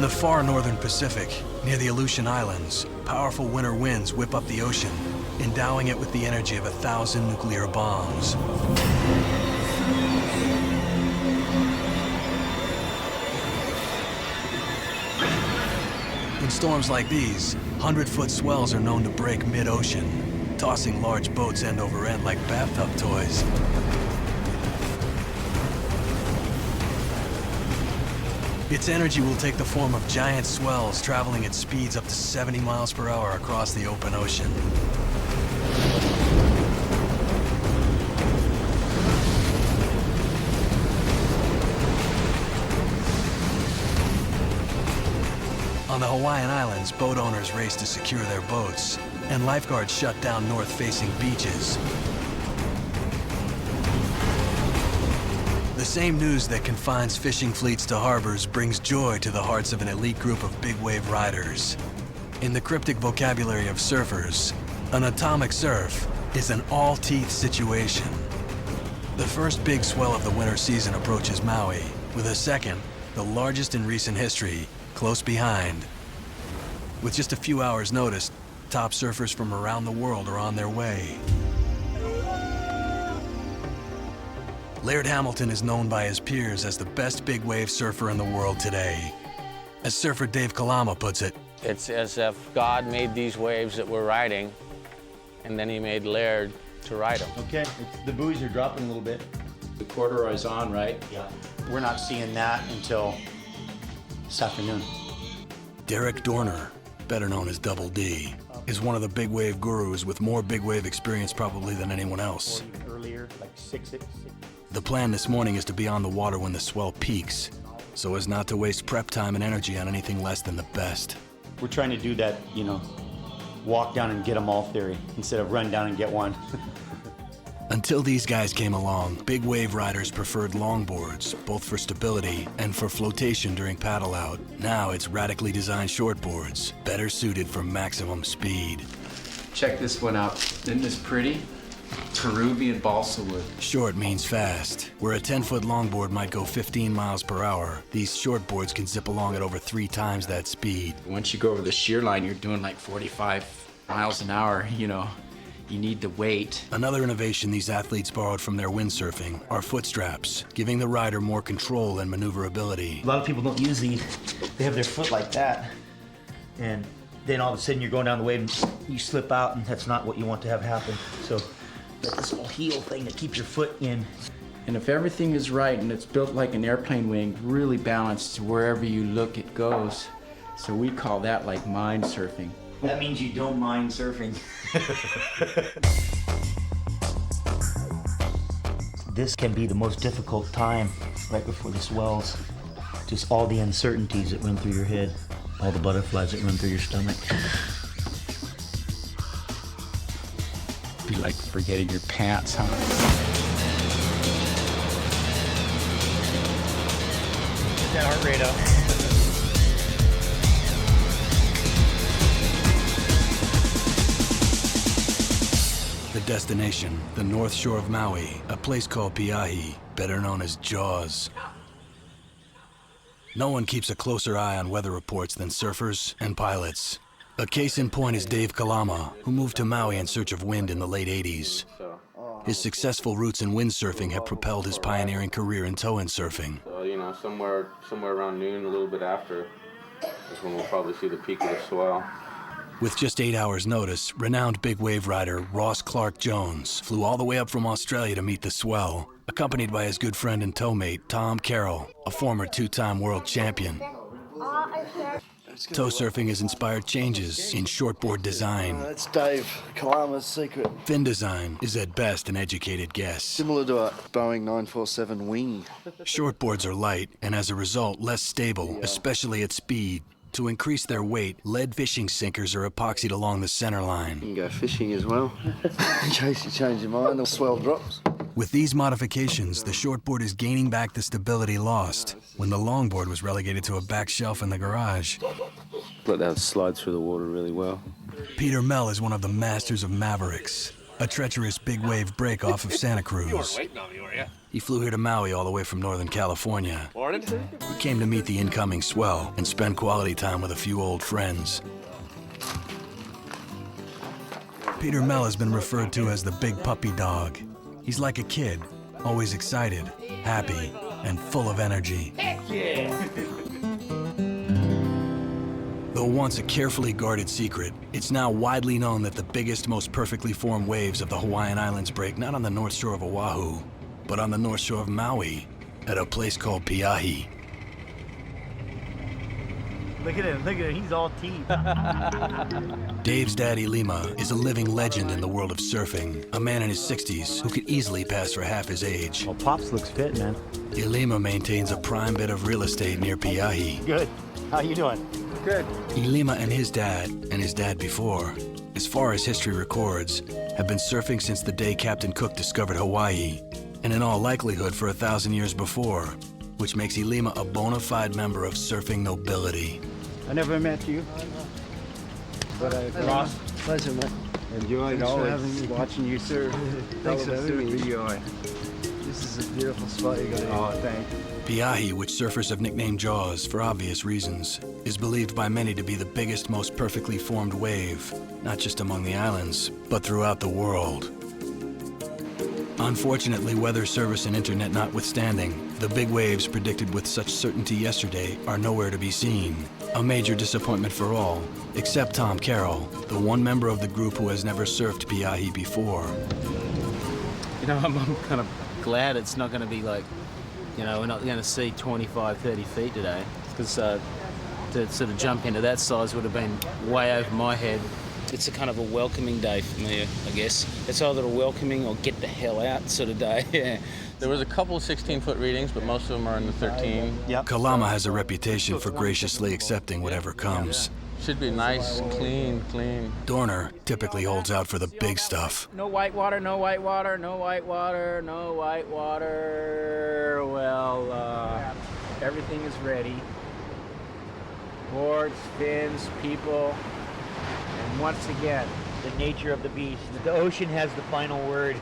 the far northern Pacific, near the Aleutian Islands, powerful winter winds whip up the ocean, endowing it with the energy of 1,000 nuclear bombs. In storms like these, 100-foot swells are known to break mid-ocean, tossing large boats end over end like bathtub toys. Its energy will take the form of giant swells traveling at speeds up to 70 miles per hour across the open ocean. On the Hawaiian Islands, boat owners race to secure their boats, and lifeguards shut down north-facing beaches. The same news that confines fishing fleets to harbors brings joy to the hearts of an elite group of big wave riders. In the cryptic vocabulary of surfers, an atomic surf is an all-teeth situation. The first big swell of the winter season approaches Maui, with a second, the largest in recent history, close behind. With just a few hours' notice, top surfers from around the world are on their way. Laird Hamilton is known by his peers as the best big wave surfer in the world today. As surfer Dave Kalama puts it, it's as if God made these waves that we're riding, and then he made Laird to ride them. Okay, the buoys are dropping a little bit. The corduroy's on, right? Yeah. We're not seeing that until this afternoon. Derek Dorner, better known as Double D, is one of the big wave gurus with more big wave experience probably than anyone else. Or even earlier, like 6. The plan this morning is to be on the water when the swell peaks, so as not to waste prep time and energy on anything less than the best. We're trying to do that, walk down and get them all theory, instead of run down and get one. Until these guys came along, big wave riders preferred longboards, both for stability and for flotation during paddle out. Now it's radically designed shortboards, better suited for maximum speed. Check this one out. Isn't this pretty? Peruvian balsa wood. Short means fast. Where a 10-foot longboard might go 15 miles per hour, these shortboards can zip along at over 3 times that speed. Once you go over the shear line, you're doing like 45 miles an hour, You need the weight. Another innovation these athletes borrowed from their windsurfing are foot straps, giving the rider more control and maneuverability. A lot of people don't use these. They have their foot like that, and then all of a sudden you're going down the wave and you slip out, and that's not what you want to have happen. So got this little heel thing that keeps your foot in. And if everything is right and it's built like an airplane wing, really balanced to wherever you look, it goes. So we call that like mind surfing. That means you don't mind surfing. This can be the most difficult time right before the swells. Just all the uncertainties that run through your head, all the butterflies that run through your stomach. Be like forgetting your pants, huh? Get that heart rate up. The destination, the north shore of Maui, a place called Piahi, better known as Jaws. No one keeps a closer eye on weather reports than surfers and pilots. A case in point is Dave Kalama, who moved to Maui in search of wind in the late 80s. His successful roots in windsurfing have propelled his pioneering career in tow-in surfing. So, somewhere around noon, a little bit after, is when we'll probably see the peak of the swell. With just 8 hours' notice, renowned big wave rider Ross Clark Jones flew all the way up from Australia to meet the swell, accompanied by his good friend and towmate Tom Carroll, a former 2-time world champion. Tow surfing has inspired changes in shortboard design. That's Dave Kalama's secret. Fin design is at best an educated guess. Similar to a Boeing 947 wing. Shortboards are light and as a result less stable, especially at speed. To increase their weight, lead fishing sinkers are epoxied along the center line. You can go fishing as well. In case you change your mind, the swell drops. With these modifications, the shortboard is gaining back the stability lost when the longboard was relegated to a back shelf in the garage. Let that slide through the water really well. Peter Mell is one of the masters of Mavericks, a treacherous big wave break off of Santa Cruz. He flew here to Maui all the way from Northern California. Morning. He came to meet the incoming swell and spend quality time with a few old friends. Peter Mell has been referred to as the big puppy dog. He's like a kid, always excited, happy, and full of energy. Though once a carefully guarded secret, it's now widely known that the biggest, most perfectly formed waves of the Hawaiian Islands break not on the north shore of Oahu, but on the north shore of Maui, at a place called Piahi. Look at him, he's all teeth. Dave's daddy Lima is a living legend in the world of surfing, a man in his 60s who could easily pass for half his age. Well, Pops looks fit, man. Ilima maintains a prime bit of real estate near Piahi. Good. How you doing? Good. Ilima and his dad before, as far as history records, have been surfing since the day Captain Cook discovered Hawaii, and in all likelihood for 1,000 years before, which makes Ilima a bona fide member of surfing nobility. I never met you, but Ross, Pleasure, man. enjoyed Thanks for always having me. watching you surf. Thanks for having me. Video. This is a beautiful spot you got here. Oh, thanks. Piahi, which surfers have nicknamed Jaws for obvious reasons, is believed by many to be the biggest, most perfectly formed wave, not just among the islands, but throughout the world. Unfortunately, weather service and internet notwithstanding, the big waves predicted with such certainty yesterday are nowhere to be seen. A major disappointment for all, except Tom Carroll, the one member of the group who has never surfed Piahi before. You know, I'm kind of glad it's not going to be like, you know, we're not going to see 25, 30 feet today, because to sort of jump into that size would have been way over my head. It's a kind of a welcoming day for me, I guess. It's either a welcoming or get the hell out sort of day, yeah. There was a couple of 16-foot readings, but most of them are in the 13. Yep. Kalama has a reputation for graciously accepting whatever comes. Should be nice, clean. Dorner typically holds out for the big stuff. No white water, no white water, no white water, no white water. Well, everything is ready. Boards, fins, people, and once again, The nature of the beast. The ocean has the final word.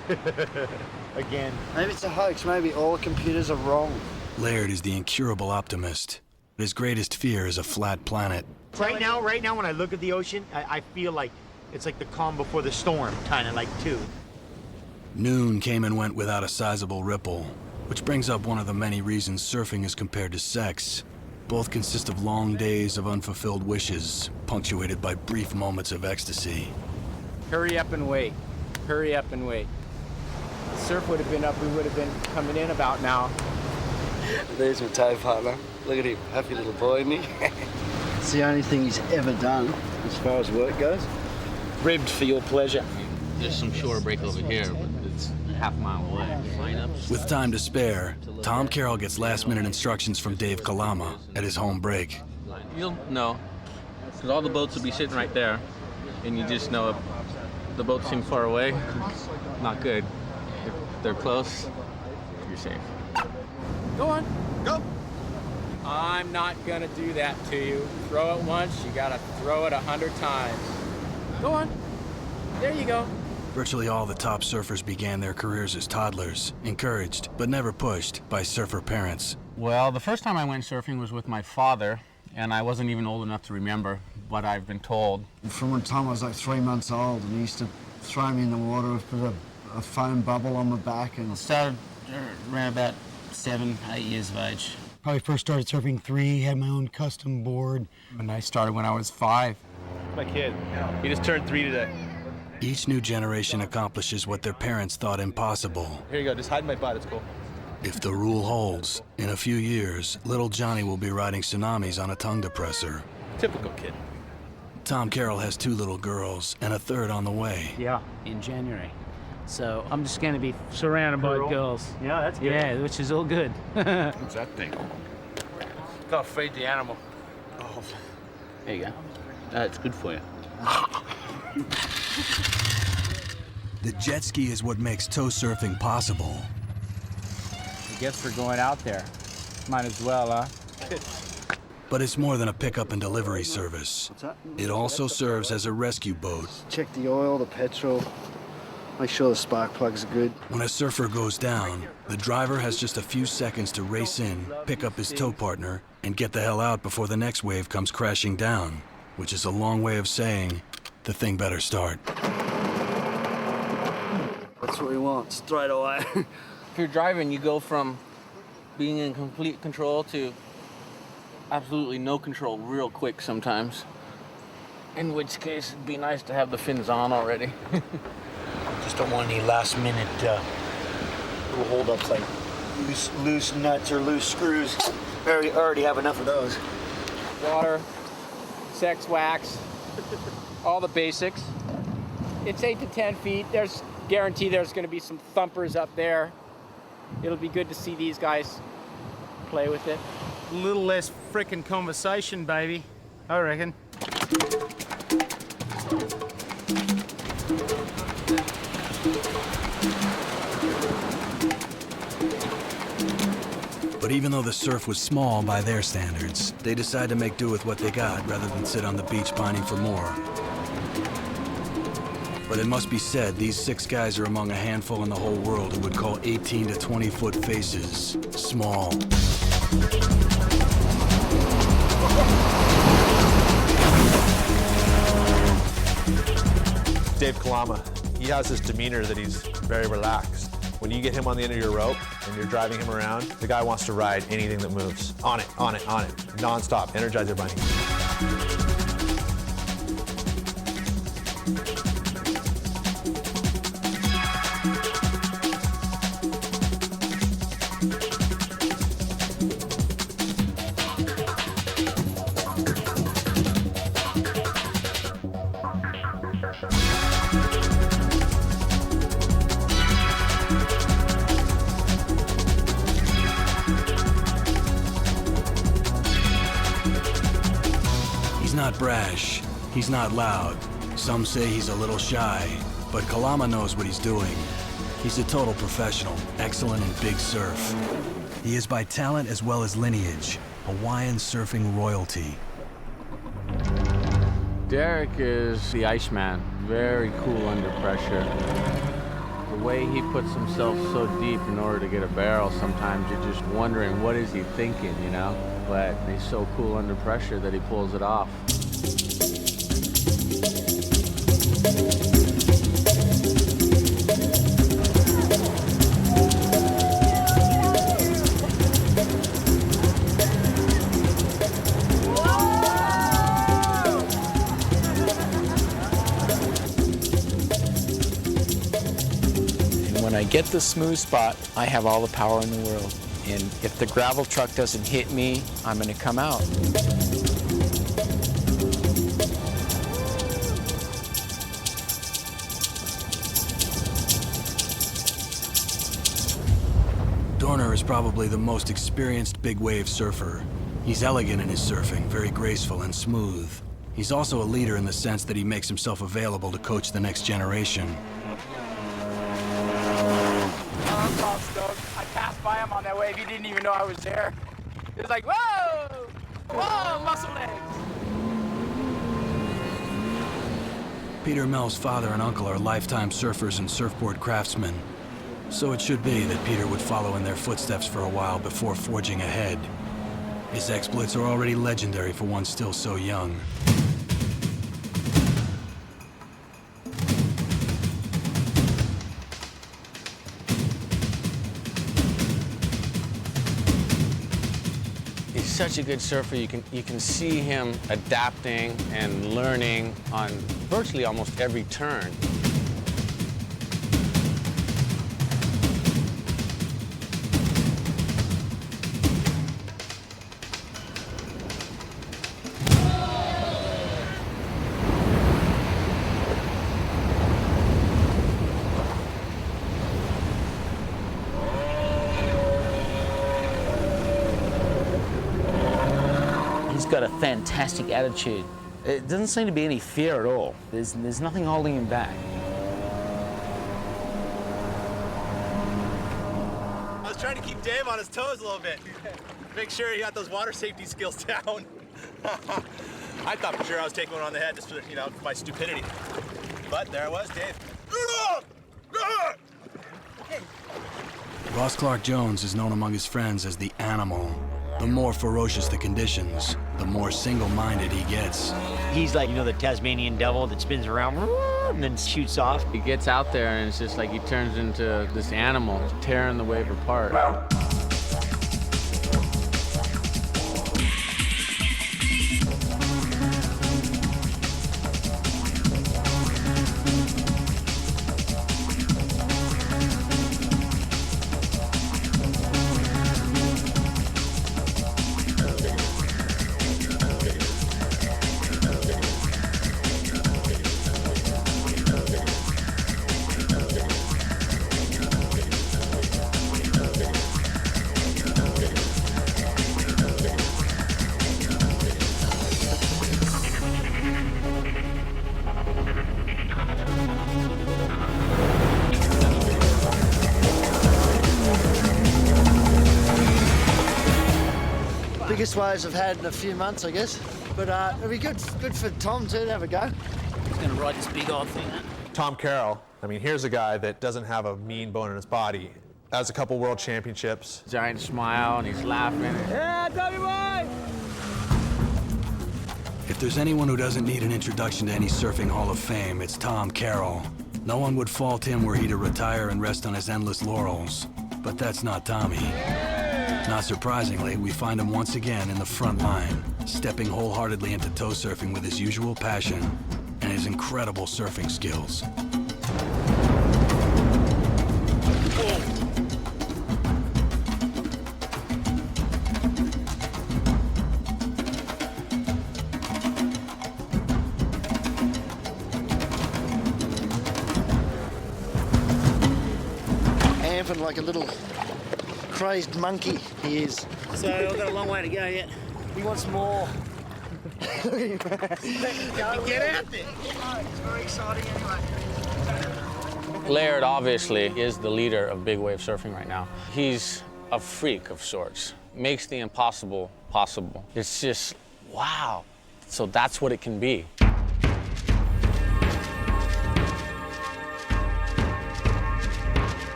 Again. Maybe it's a hoax. Maybe all the computers are wrong. Laird is the incurable optimist. His greatest fear is a flat planet. Right now, when I look at the ocean, I feel like it's like the calm before the storm, kind of like too. Noon came and went without a sizable ripple, which brings up one of the many reasons surfing is compared to sex. Both consist of long days of unfulfilled wishes, punctuated by brief moments of ecstasy. hurry up and wait. Hurry up and wait. The surf would have been up, we would have been coming in about now. There's my tow partner. Look at him, happy little boy, isn't he? It's the only thing he's ever done as far as work goes. Ribbed for your pleasure. There's some shore break over here, but it's half a mile away. With time to spare, Tom Carroll gets last-minute instructions from Dave Kalama at his home break. You'll know, because all the boats will be sitting right there, and you just know if the boats seem far away, not good. If they're close, you're safe. Go on. Go. I'm not gonna do that to you. Throw it once, you gotta throw it 100 times. Go on. There you go. Virtually all the top surfers began their careers as toddlers, encouraged, but never pushed, by surfer parents. Well, the first time I went surfing was with my father, and I wasn't even old enough to remember what I've been told. From the time I was like 3 months old, and he used to throw me in the water with a foam bubble on my back. And Started around about 7, 8 years of age. Probably first started surfing 3, had my own custom board. And I started when I was 5. My kid. He just turned 3 today. Each new generation accomplishes what their parents thought impossible. Here you go. Just hide in my butt. It's cool. If the rule holds, in a few years, little Johnny will be riding tsunamis on a tongue depressor. Typical kid. Tom Carroll has 2 little girls and a third on the way. Yeah. In January. So I'm just going to be surrounded by girls. Yeah, that's good. Yeah, which is all good. What's that thing? Gotta feed the animal. Oh. There you go. It's good for you. The jet ski is what makes tow surfing possible. I guess we're going out there. Might as well, huh? But it's more than a pickup and delivery service. what's that? It also serves as a rescue boat. Check the oil, the petrol, Make sure the spark plugs are good. When a surfer goes down, the driver has just a few seconds to race in, pick up his tow partner, and get the hell out before the next wave comes crashing down, which is a long way of saying the thing better start. That's what we want, straight away. If you're driving, you go from being in complete control to absolutely no control real quick sometimes. In which case, it'd be nice to have the fins on already. Just don't want any last minute little holdups like loose nuts or loose screws. I already have enough of those. Water, sex wax, all the basics. It's 8 to 10 feet. There's guarantee there's going to be some thumpers up there. It'll be good to see these guys play with it. A little less frickin' conversation, baby, I reckon. But even though the surf was small by their standards, they decided to make do with what they got rather than sit on the beach pining for more. But it must be said, these 6 guys are among a handful in the whole world who would call 18 to 20-foot faces small. Dave Kalama, he has this demeanor that he's very relaxed. When you get him on the end of your rope and you're driving him around, the guy wants to ride anything that moves. On it, on it, on it, non-stop, Energizer Bunny. He's not brash, he's not loud. Some say he's a little shy, but Kalama knows what he's doing. He's a total professional, excellent in big surf. He is by talent as well as lineage, Hawaiian surfing royalty. Derek is the Iceman, very cool under pressure. The way he puts himself so deep in order to get a barrel, sometimes you're just wondering, what is he thinking, you know? But he's so cool under pressure that he pulls it off. When I get the smooth spot, I have all the power in the world. And if the gravel truck doesn't hit me, I'm going to come out. Dorner is probably the most experienced big wave surfer. He's elegant in his surfing, very graceful and smooth. He's also a leader in the sense that he makes himself available to coach the next generation. I passed by him on that wave. He didn't even know I was there. It was like, whoa! Whoa, muscle legs! Peter Mel's father and uncle are lifetime surfers and surfboard craftsmen. So it should be that Peter would follow in their footsteps for a while before forging ahead. His exploits are already legendary for one still so young. He's such a good surfer. You can see him adapting and learning on virtually almost every turn. Got a fantastic attitude. It doesn't seem to be any fear at all. There's nothing holding him back. I was trying to keep Dave on his toes a little bit. Make sure he got those water safety skills down. I thought for sure I was taking one on the head just for, you know, my stupidity. But there I was, Dave. Ross Clark Jones is known among his friends as the Animal. The more ferocious the conditions, the more single-minded he gets. He's like, you know, the Tasmanian devil that spins around and then shoots off. He gets out there and it's just like he turns into this animal, tearing the wave apart. Biggest waves I've had in a few months, I guess. But it'll be good for Tom too to have a go. He's going to ride this big old thing. Tom Carroll, I mean, here's a guy that doesn't have a mean bone in his body. Has a couple world championships. Giant smile and he's laughing. Yeah, Tommy boy! If there's anyone who doesn't need an introduction to any surfing Hall of Fame, it's Tom Carroll. No one would fault him were he to retire and rest on his endless laurels. But that's not Tommy. Not surprisingly, we find him once again in the front line, stepping wholeheartedly into tow surfing with his usual passion and his incredible surfing skills. Amping like a little crazed monkey he is. So I've got a long way to go yet. He wants more. Get out there. It's very exciting anyway. Laird obviously is the leader of big wave surfing right now. He's a freak of sorts. Makes the impossible possible. It's just, wow. So that's what it can be.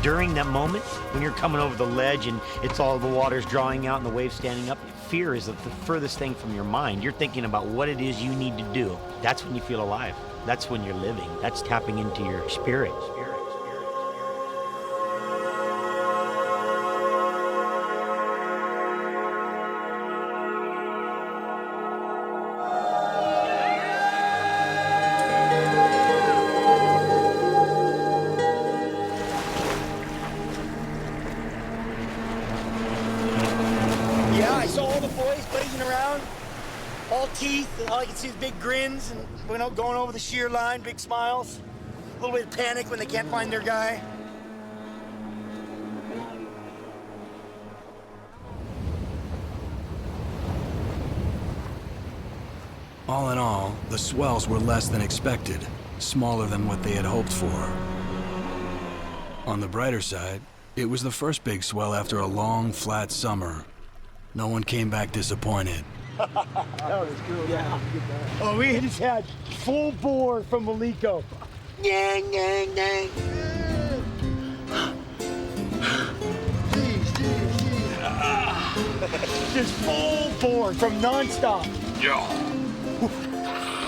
During that moment, when you're coming over the ledge and it's all the water's drawing out and the waves standing up, fear is the furthest thing from your mind. You're thinking about what it is you need to do. That's when you feel alive. That's when you're living. That's tapping into your spirit. Yeah, I saw all the boys blazing around, all teeth, and all I could see is big grins, and going over the sheer line, big smiles. A little bit of panic when they can't find their guy. All in all, the swells were less than expected, smaller than what they had hoped for. On the brighter side, it was the first big swell after a long, flat summer. No one came back disappointed. That was cool. Yeah. Oh, we just had full bore from Maliko. Gang, gang, gang. Just full bore from nonstop.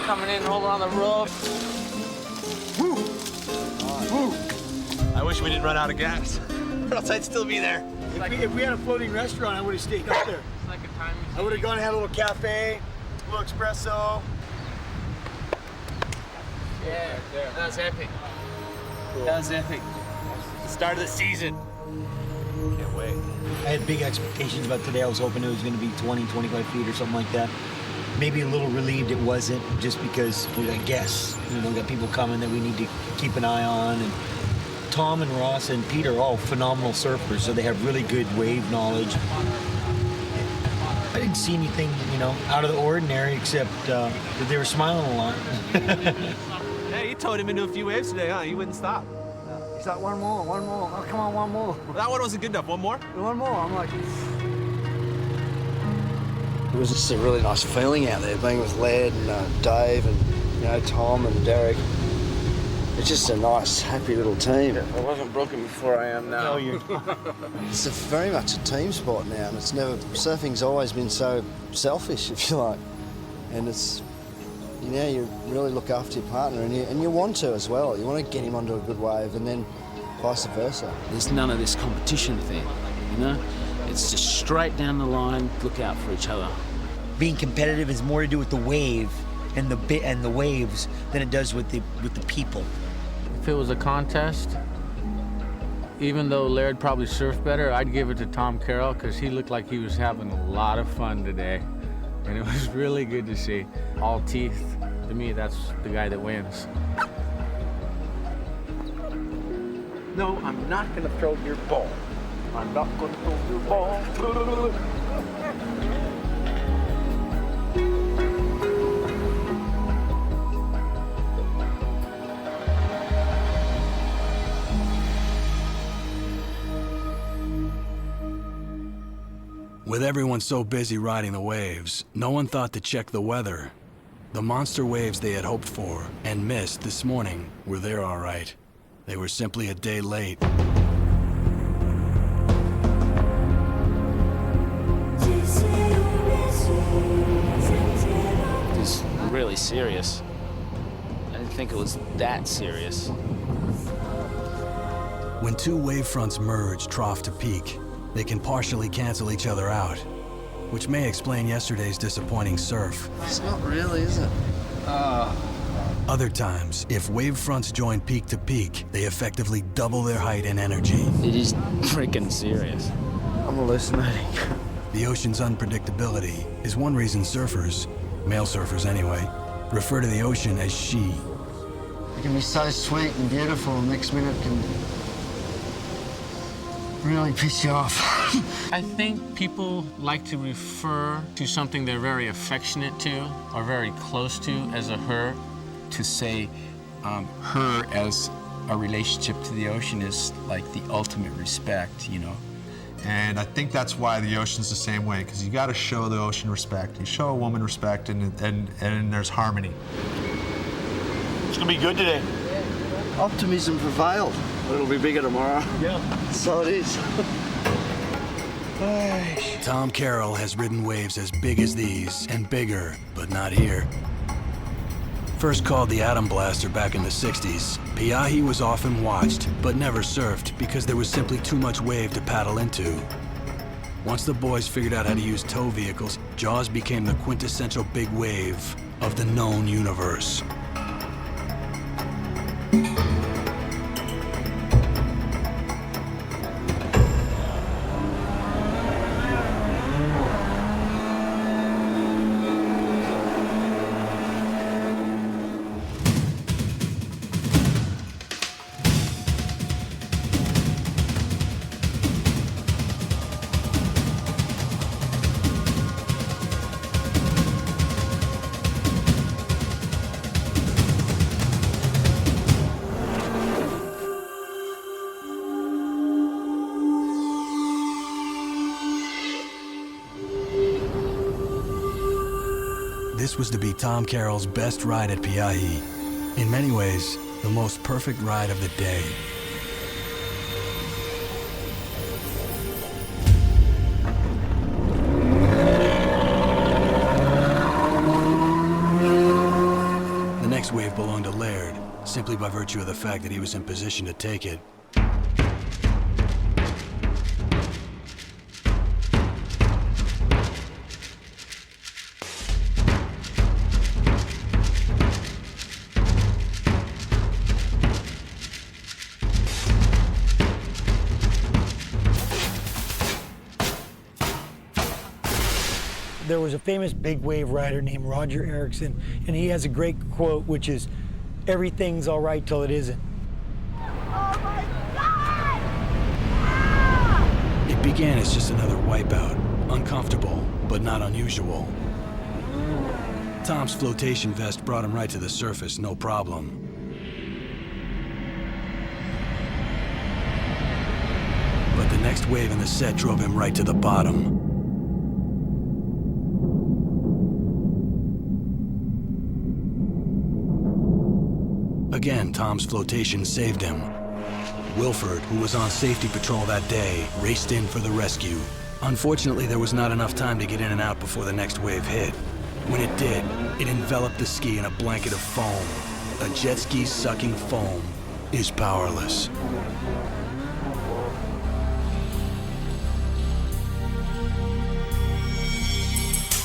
Coming in, holding on the roof. Woo. Woo. I wish we didn't run out of gas, or else I'd still be there. If we had a floating restaurant, I would have stayed up there. It's like a time machine. I would have gone and had a little cafe, a little espresso. Yeah, that was epic. That was epic. Start of the season. Can't wait. I had big expectations about today. I was hoping it was going to be 20, 25 feet or something like that. Maybe a little relieved it wasn't, just because we got guests. We got people coming that we need to keep an eye on. And Tom and Ross and Pete are all phenomenal surfers, so they have really good wave knowledge. I didn't see anything, out of the ordinary, except that they were smiling a lot. Hey, towed him into a few waves today, huh? He wouldn't stop. He's like, one more. Oh, come on, one more. That one wasn't good enough. One more? One more. I'm like... It was just a really nice feeling out there, being with Laird and Dave and, you know, Tom and Derek. It's just a nice, happy little team. I wasn't broken before I am now. It's very much a team sport now, and it's never... Surfing's always been so selfish, if you like. And it's... You know, you really look after your partner, and you want to as well. You want to get him onto a good wave, and then vice versa. There's none of this competition thing, you know? It's just straight down the line, look out for each other. Being competitive has more to do with the wave and the waves than it does with the people. If it was a contest, even though Laird probably surfed better, I'd give it to Tom Carroll because he looked like he was having a lot of fun today. And it was really good to see. All teeth. To me, that's the guy that wins. No, I'm not going to throw your ball. I'm not going to throw your ball. With everyone so busy riding the waves, no one thought to check the weather. The monster waves they had hoped for and missed this morning were there all right. They were simply a day late. It was really serious. I didn't think it was that serious. When two wave fronts merge trough to peak, they can partially cancel each other out, which may explain yesterday's disappointing surf. It's not really, is it? Other times, if wave fronts join peak to peak, they effectively double their height and energy. It is freaking serious. I'm hallucinating. The ocean's unpredictability is one reason surfers, male surfers anyway, refer to the ocean as she. It can be so sweet and beautiful, and next minute can really piss you off. I think people like to refer to something they're very affectionate to or very close to as a her. To say her as a relationship to the ocean is like the ultimate respect, you know. And I think that's why the ocean's the same way, because you got to show the ocean respect. You show a woman respect, and there's harmony. It's going to be good today. Optimism prevailed. It'll be bigger tomorrow. Yeah. So it is. Tom Carroll has ridden waves as big as these and bigger, but not here. First called the Atom Blaster back in the 60s, Piahi was often watched, but never surfed because there was simply too much wave to paddle into. Once the boys figured out how to use tow vehicles, Jaws became the quintessential big wave of the known universe. This was to be Tom Carroll's best ride at Piahi. In many ways, the most perfect ride of the day. The next wave belonged to Laird, simply by virtue of the fact that he was in position to take it. There was a famous big wave rider named Roger Erickson, and he has a great quote, which is, "Everything's all right till it isn't." Oh my God! Ah! It began as just another wipeout, uncomfortable, but not unusual. Tom's flotation vest brought him right to the surface, no problem. next wave in the set drove him right to the bottom. Again, Tom's flotation saved him. Wilford, who was on safety patrol that day, raced in for the rescue. Unfortunately, there was not enough time to get in and out before the next wave hit. When it did, it enveloped the ski in a blanket of foam. A jet ski sucking foam is powerless.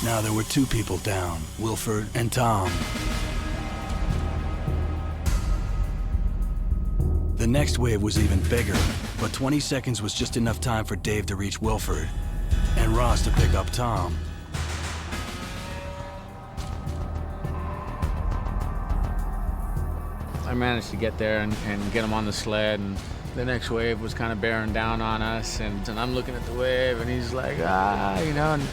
Now there were two people down, Wilford and Tom. The next wave was even bigger, but 20 seconds was just enough time for Dave to reach Wilford and Ross to pick up Tom. I managed to get there and get him on the sled, and the next wave was kind of bearing down on us, and I'm looking at the wave, and he's like, you know, and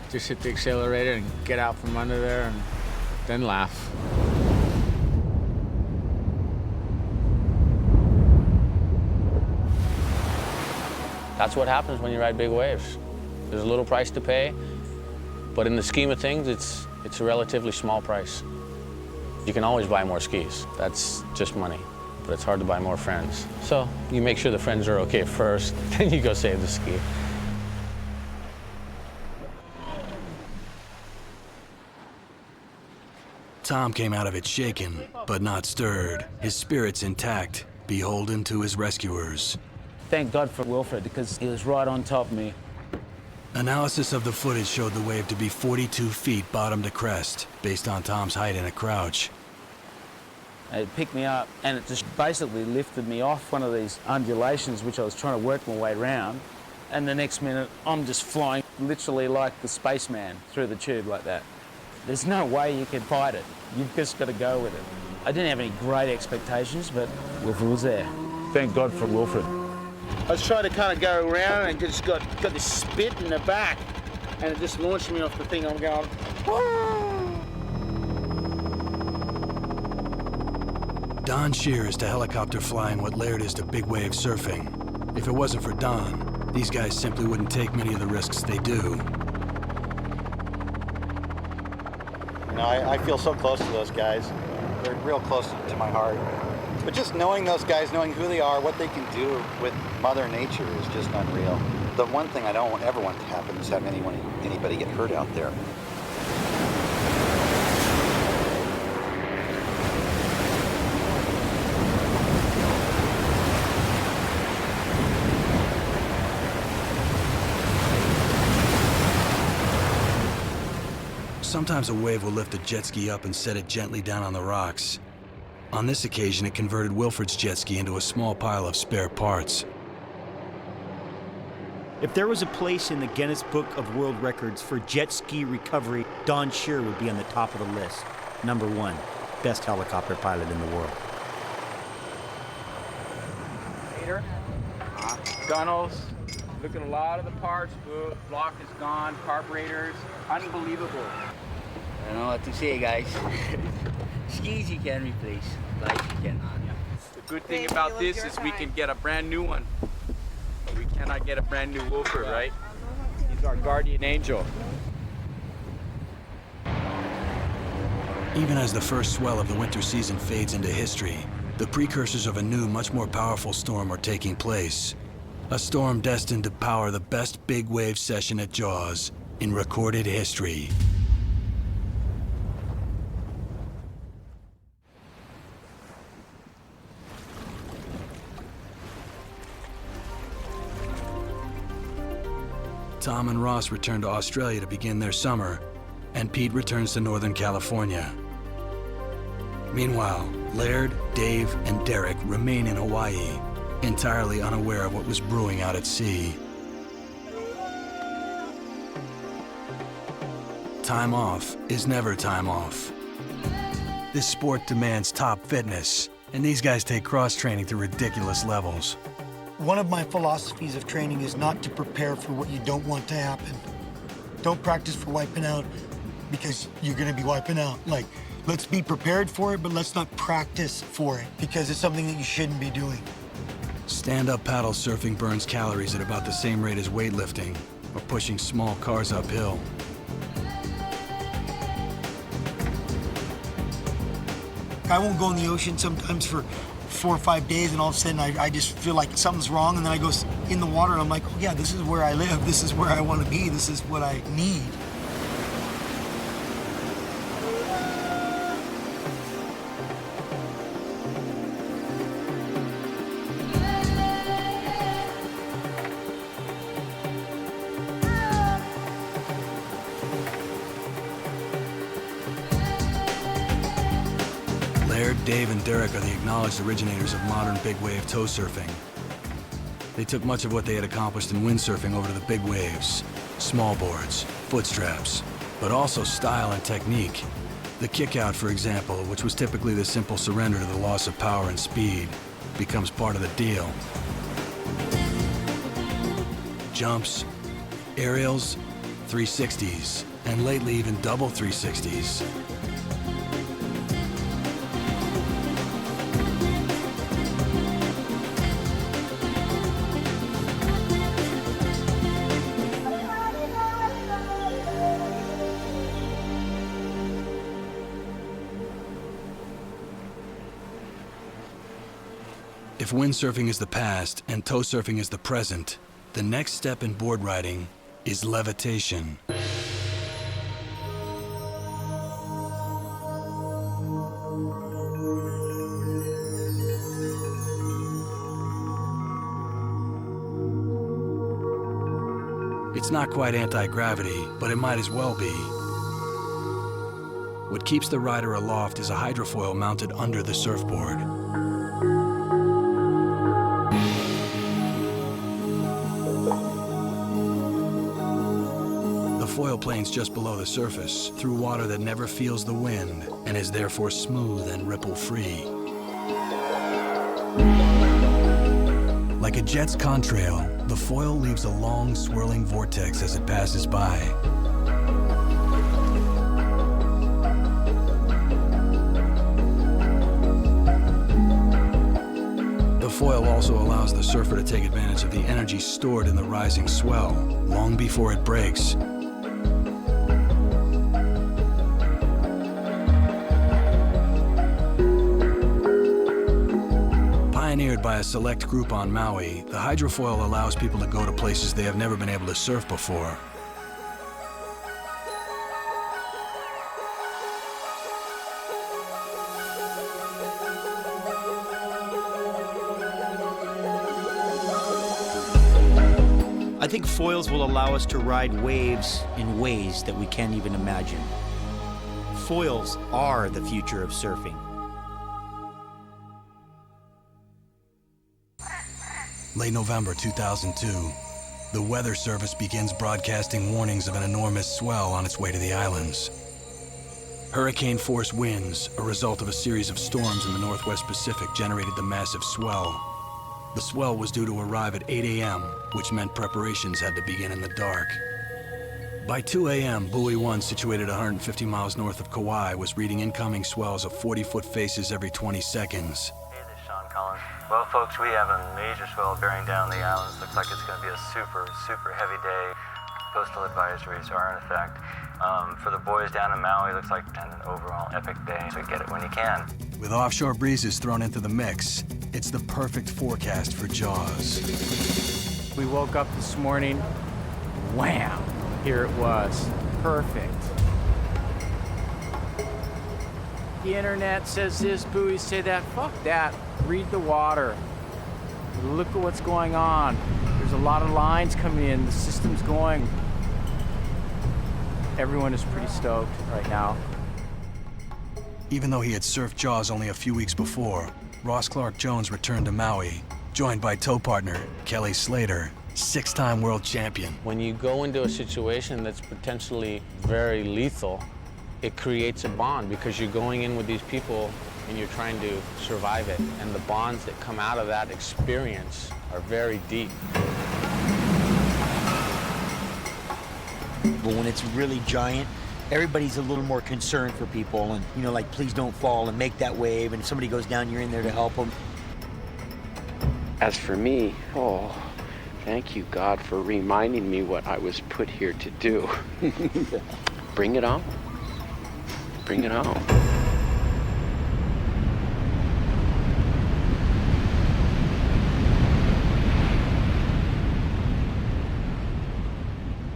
just hit the accelerator and get out from under there and then laugh. That's what happens when you ride big waves. There's a little price to pay, but in the scheme of things, it's a relatively small price. You can always buy more skis. That's just money, but it's hard to buy more friends. So you make sure the friends are okay first, then you go save the ski. Tom came out of it shaken, but not stirred, his spirits intact, beholden to his rescuers. Thank God for Wilfred, because he was right on top of me. Analysis of the footage showed the wave to be 42 feet bottom to crest, based on Tom's height in a crouch. It picked me up, and it just basically lifted me off one of these undulations, which I was trying to work my way around. And the next minute, I'm just flying, literally like the spaceman, through the tube like that. There's no way you can fight it. You've just got to go with it. I didn't have any great expectations, but Wilfred was there. Thank God for Wilfred. I was trying to kind of go around and just got this spit in the back, and it just launched me off the thing. I'm going, whoa! Don Shear is to helicopter flying what Laird is to big wave surfing. If it wasn't for Don, these guys simply wouldn't take many of the risks they do. You know, I feel so close to those guys. They're real close to my heart. But just knowing those guys, knowing who they are, what they can do with Mother Nature is just unreal. The one thing I don't ever want to happen is have anybody get hurt out there. Sometimes a wave will lift a jet ski up and set it gently down on the rocks. On this occasion, it converted Wilford's jet ski into a small pile of spare parts. If there was a place in the Guinness Book of World Records for jet ski recovery, Don Shear would be on the top of the list. Number one, best helicopter pilot in the world. Peter, gunnels, look at a lot of the parts. Block is gone, carburetors, unbelievable. I don't know what to say, guys. Skis you can replace, life you cannot. The good thing about this is we can get a brand new one. But we cannot get a brand new Wilford, right? He's our guardian angel. Even as the first swell of the winter season fades into history, the precursors of a new, much more powerful storm are taking place. A storm destined to power the best big wave session at Jaws in recorded history. Tom and Ross return to Australia to begin their summer, and Pete returns to Northern California. Meanwhile, Laird, Dave, and Derek remain in Hawaii, entirely unaware of what was brewing out at sea. Time off is never time off. This sport demands top fitness, and these guys take cross-training to ridiculous levels. One of my philosophies of training is not to prepare for what you don't want to happen. Don't practice for wiping out because you're going to be wiping out. Like, let's be prepared for it, but let's not practice for it because it's something that you shouldn't be doing. Stand-up paddle surfing burns calories at about the same rate as weightlifting or pushing small cars uphill. I won't go in the ocean sometimes for 4 or 5 days, and all of a sudden I just feel like something's wrong, and then I go in the water and I'm like, oh yeah, this is where I live, this is where I want to be, this is what I need. Laird, Dave, and Derek are the acknowledged originators of modern big wave tow surfing. They took much of what they had accomplished in windsurfing over to the big waves, small boards, foot straps, but also style and technique. The kick-out, for example, which was typically the simple surrender to the loss of power and speed, becomes part of the deal. Jumps, aerials, 360s, and lately even double 360s. If windsurfing is the past and tow surfing is the present, the next step in board riding is levitation. It's not quite anti-gravity, but it might as well be. What keeps the rider aloft is a hydrofoil mounted under the surfboard. The foil planes just below the surface, through water that never feels the wind and is therefore smooth and ripple-free. Like a jet's contrail, the foil leaves a long, swirling vortex as it passes by. The foil also allows the surfer to take advantage of the energy stored in the rising swell long before it breaks. Pioneered by a select group on Maui, the hydrofoil allows people to go to places they have never been able to surf before. I think foils will allow us to ride waves in ways that we can't even imagine. Foils are the future of surfing. Late November 2002, the Weather Service begins broadcasting warnings of an enormous swell on its way to the islands. Hurricane-force winds, a result of a series of storms in the Northwest Pacific, generated the massive swell. The swell was due to arrive at 8 a.m., which meant preparations had to begin in the dark. By 2 a.m., Buoy 1, situated 150 miles north of Kauai, was reading incoming swells of 40-foot faces every 20 seconds. Hey, this is Sean Collins. Well, folks, we have a major swell bearing down the islands. Looks like it's going to be a super, super heavy day. Coastal advisories are in effect. For the boys down in Maui, looks like an overall epic day, so get it when you can. With offshore breezes thrown into the mix, it's the perfect forecast for Jaws. We woke up this morning, wham, here it was. Perfect. The internet says this, buoys say that. Fuck that. Read the water. Look at what's going on. There's a lot of lines coming in. The system's going. Everyone is pretty stoked right now. Even though he had surfed Jaws only a few weeks before, Ross Clark-Jones returned to Maui, joined by tow partner Kelly Slater, 6-time world champion. When you go into a situation that's potentially very lethal, it creates a bond because you're going in with these people and you're trying to survive it. And the bonds that come out of that experience are very deep. But when it's really giant, everybody's a little more concerned for people and, you know, like, please don't fall and make that wave. And if somebody goes down, you're in there to help them. As for me, oh, thank you, God, for reminding me what I was put here to do. Bring it on. Bring it on.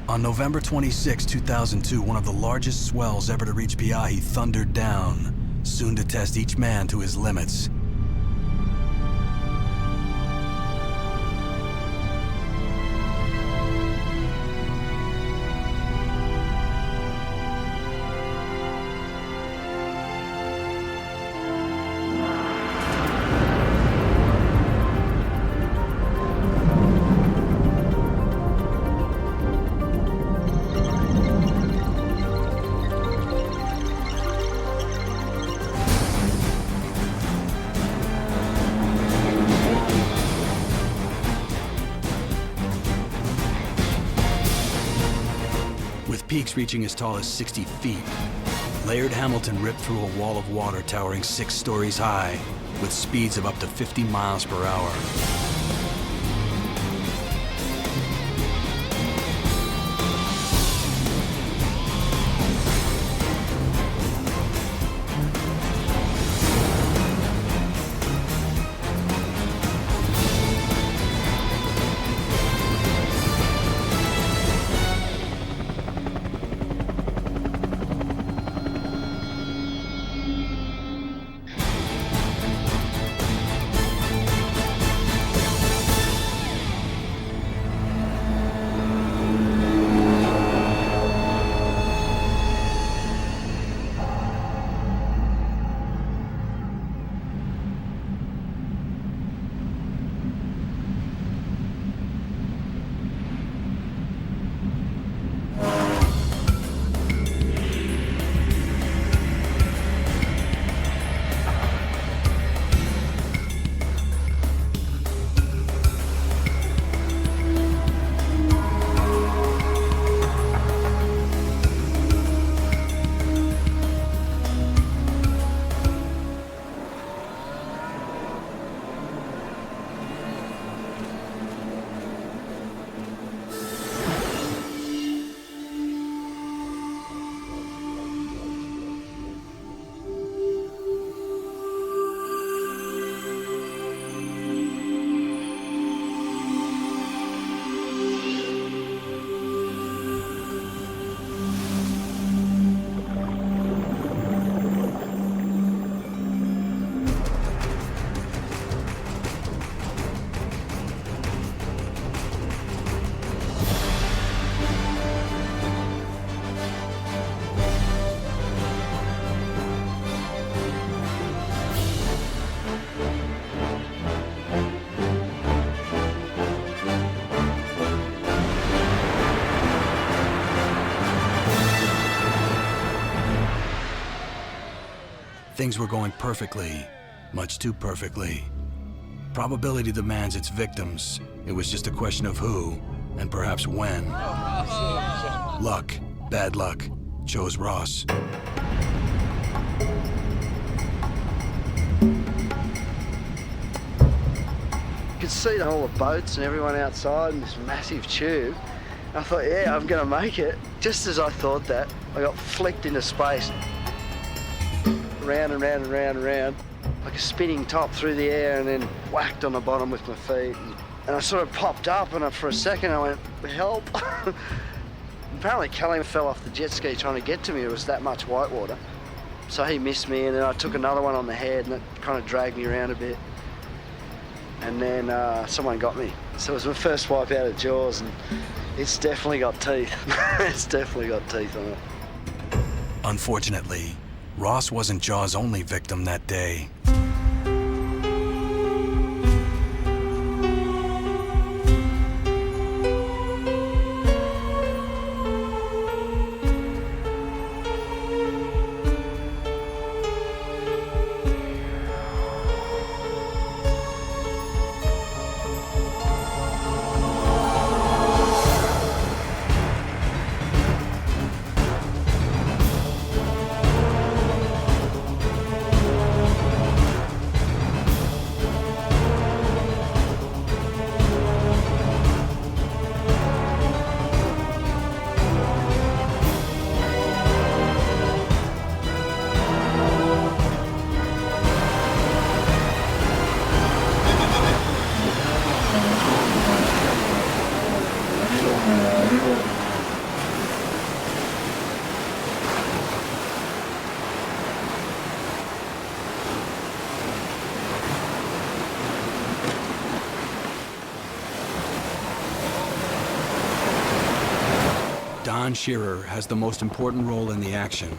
On November 26, 2002, one of the largest swells ever to reach Pe'ahi thundered down, soon to test each man to his limits. Peaks reaching as tall as 60 feet, Laird Hamilton ripped through a wall of water towering 6 stories high with speeds of up to 50 miles per hour. Things were going perfectly, much too perfectly. Probability demands its victims. It was just a question of who, and perhaps when. Luck, bad luck, chose Ross. You could see all the boats and everyone outside in this massive tube. I thought, yeah, I'm gonna make it. Just as I thought that, I got flicked into space. Round and round and round and round, like a spinning top through the air, and then whacked on the bottom with my feet. And I sort of popped up, and for a second I went, help. Apparently Callum fell off the jet ski trying to get to me. It was that much whitewater. So he missed me, and then I took another one on the head, and it kind of dragged me around a bit. And then someone got me. So it was my first wipe out of Jaws, and it's definitely got teeth. It's definitely got teeth on it. Unfortunately, Ross wasn't Jaws' only victim that day. Don Shearer has the most important role in the action.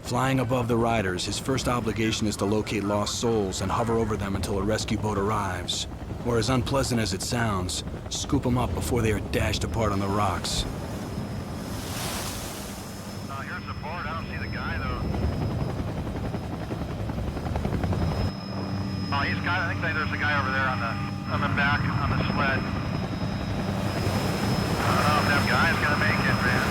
Flying above the riders, his first obligation is to locate lost souls and hover over them until a rescue boat arrives. Or, as unpleasant as it sounds, scoop them up before they are dashed apart on the rocks. Here's the board. I don't see the guy, though. Oh, he's got, I think there's a guy over there on the back, on the sled. I don't know if that guy's going to make it, man.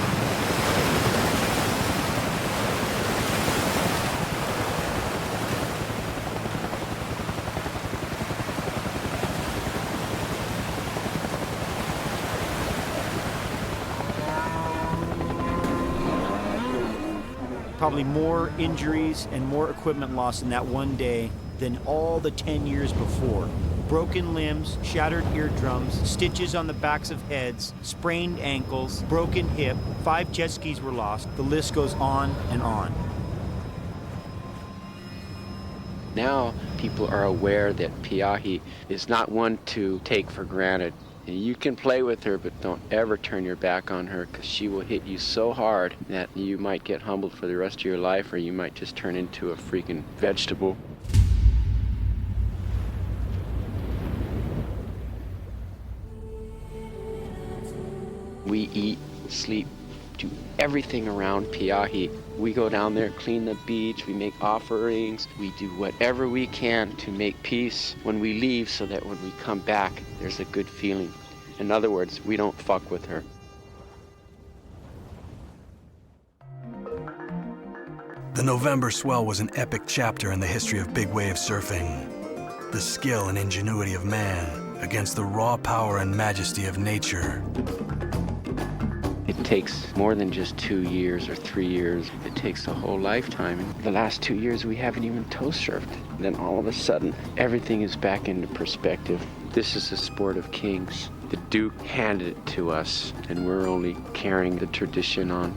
Probably more injuries and more equipment loss in that one day than all the 10 years before. Broken limbs, shattered eardrums, stitches on the backs of heads, sprained ankles, broken hip, 5 jet skis were lost. The list goes on and on. Now people are aware that Piahi is not one to take for granted. You can play with her, but don't ever turn your back on her, because she will hit you so hard that you might get humbled for the rest of your life, or you might just turn into a freaking vegetable. We eat, sleep, do everything around Piahi. We go down there, clean the beach, we make offerings, we do whatever we can to make peace when we leave, so that when we come back, there's a good feeling. In other words, we don't fuck with her. The November swell was an epic chapter in the history of big wave surfing. The skill and ingenuity of man against the raw power and majesty of nature. It takes more than just 2 years or 3 years. It takes a whole lifetime. In the last 2 years, we haven't even tow surfed. Then all of a sudden, everything is back into perspective. This is a sport of kings. The Duke handed it to us, and we're only carrying the tradition on.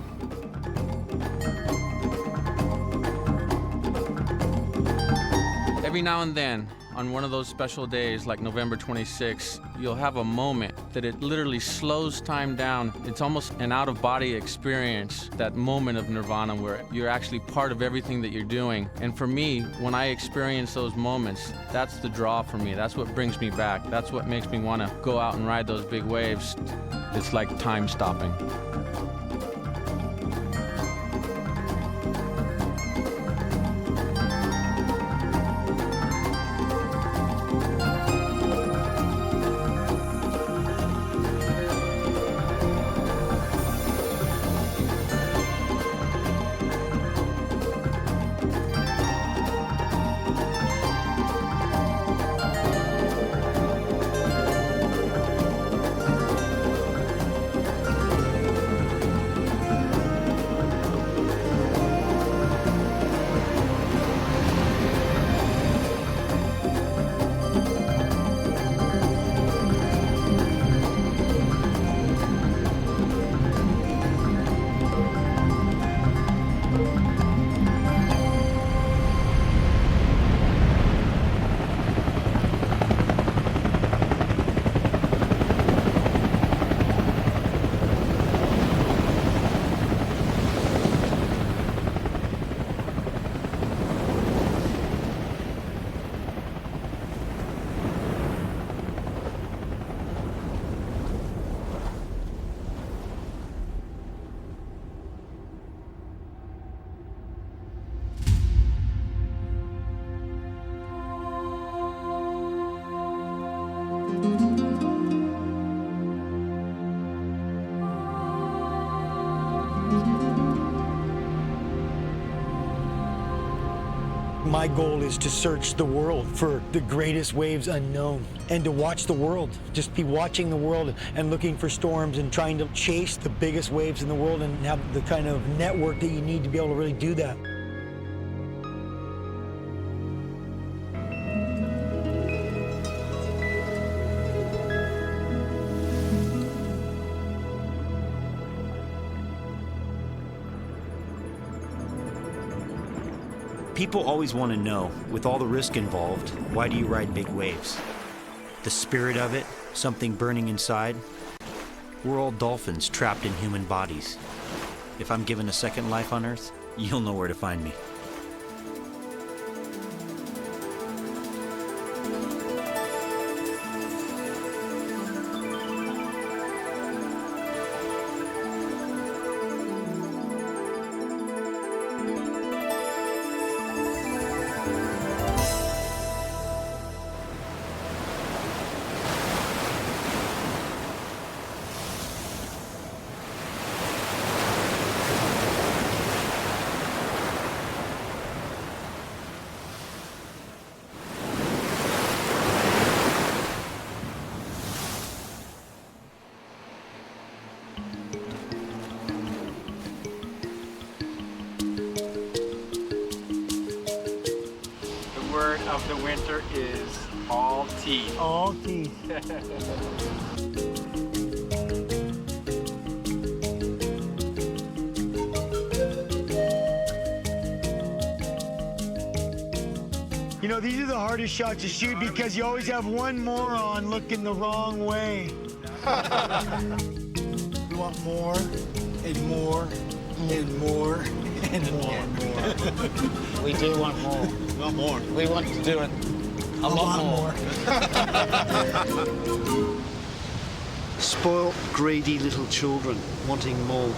Every now and then, on one of those special days like November 26th, you'll have a moment that it literally slows time down. It's almost an out-of-body experience, that moment of nirvana where you're actually part of everything that you're doing. And for me, when I experience those moments, that's the draw for me. That's what brings me back. That's what makes me want to go out and ride those big waves. It's like time stopping. My goal is to search the world for the greatest waves unknown and to watch the world, just be watching the world and looking for storms and trying to chase the biggest waves in the world and have the kind of network that you need to be able to really do that. People always want to know, with all the risk involved, why do you ride big waves? The spirit of it, something burning inside. We're all dolphins trapped in human bodies. If I'm given a second life on Earth, you'll know where to find me. The word of the winter is all teeth. All teeth. You know, these are the hardest shots to shoot because you always have one moron looking the wrong way. We want more and more and more and more and more. We do want more. We want more. We want to do it a lot more. Spoiled, greedy little children wanting more.